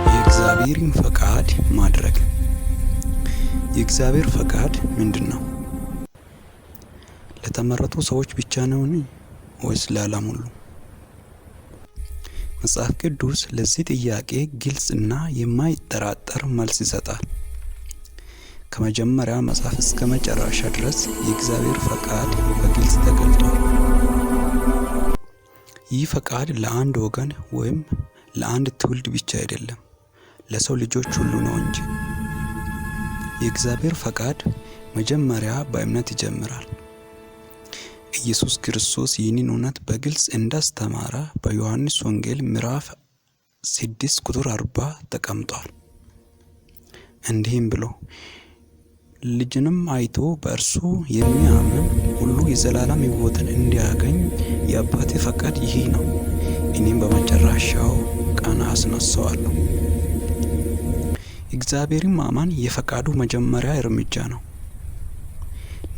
የእግዚአብሔርን ፈቃድ ማድረግ። የእግዚአብሔር ፈቃድ ምንድነው? ለተመረጡ ሰዎች ብቻ ነውን ወይስ ለዓለም ሁሉ? መጽሐፍ ቅዱስ ለዚህ ጥያቄ ግልጽ እና የማይጠራጠር መልስ ይሰጣል። ከመጀመሪያ መጽሐፍ እስከ መጨረሻ ድረስ የእግዚአብሔር ፈቃድ በግልጽ ተገልጧል። ይህ ፈቃድ ለአንድ ወገን ወይም ለአንድ ትውልድ ብቻ አይደለም፣ ለሰው ልጆች ሁሉ ነው እንጂ። የእግዚአብሔር ፈቃድ መጀመሪያ በእምነት ይጀምራል። ኢየሱስ ክርስቶስ ይህንን እውነት በግልጽ እንዳስተማረ በዮሐንስ ወንጌል ምዕራፍ 6 ቁጥር 40 ተቀምጧል። እንዲህም ብሎ ልጅንም አይቶ በእርሱ የሚያምን ሁሉ የዘላለም ሕይወትን እንዲያገኝ የአባቴ ፈቃድ ይህ ነው፣ እኔም በመጨረሻው ቀን አስነሳዋለሁ። እግዚአብሔርን ማመን የፈቃዱ መጀመሪያ እርምጃ ነው።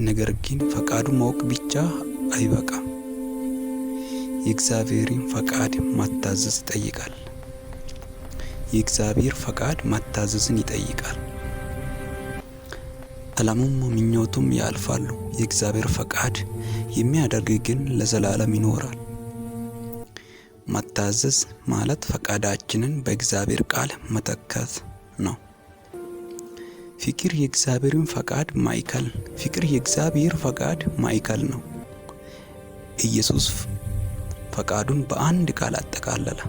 ነገር ግን ፈቃዱን ማወቅ ብቻ አይበቃም። የእግዚአብሔርን ፈቃድ መታዘዝ ይጠይቃል። የእግዚአብሔር ፈቃድ መታዘዝን ይጠይቃል። ዓለሙም ምኞቱም ያልፋሉ፣ የእግዚአብሔር ፈቃድ የሚያደርግ ግን ለዘላለም ይኖራል። መታዘዝ ማለት ፈቃዳችንን በእግዚአብሔር ቃል መተካት ነው። ፍቅር የእግዚአብሔር ፈቃድ ማዕከል ነው። ኢየሱስ ፈቃዱን በአንድ ቃል አጠቃለለ።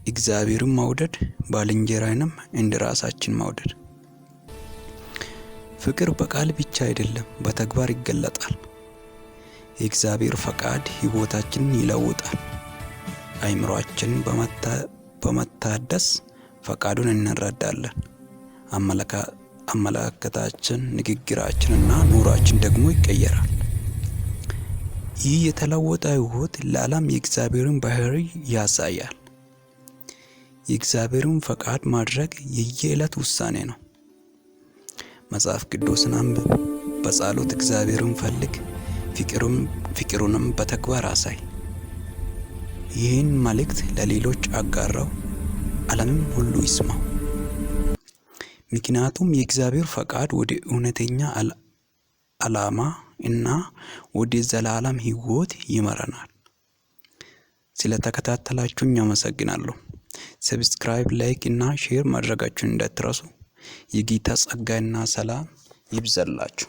እግዚአብሔርን መውደድ፣ ባልንጀራንም እንደ ራሳችን መውደድ። ፍቅር በቃል ብቻ አይደለም፣ በተግባር ይገለጣል። የእግዚአብሔር ፈቃድ ሕይወታችንን ይለውጣል። አእምሮአችንን በመታደስ ፈቃዱን እንረዳለን። አመለካከታችን፣ ንግግራችንና ኑሯችን ደግሞ ይቀየራል። ይህ የተለወጠ ሕይወት ለዓለም የእግዚአብሔርን ባህሪ ያሳያል። የእግዚአብሔርን ፈቃድ ማድረግ የየዕለት ውሳኔ ነው። መጽሐፍ ቅዱስን አንብብ፣ በጸሎት እግዚአብሔርን ፈልግ፣ ፍቅሩንም በተግባር አሳይ። ይህን መልእክት ለሌሎች አጋራው፣ ዓለምም ሁሉ ይስማው። ምክንያቱም የእግዚአብሔር ፈቃድ ወደ እውነተኛ ዓላማ እና ወደ ዘላለም ሕይወት ይመራናል። ስለተከታተላችሁኝ አመሰግናለሁ። ሰብስክራይብ፣ ላይክ እና ሼር ማድረጋችሁን እንዳትረሱ። የጌታ ጸጋና ሰላም ይብዛላችሁ።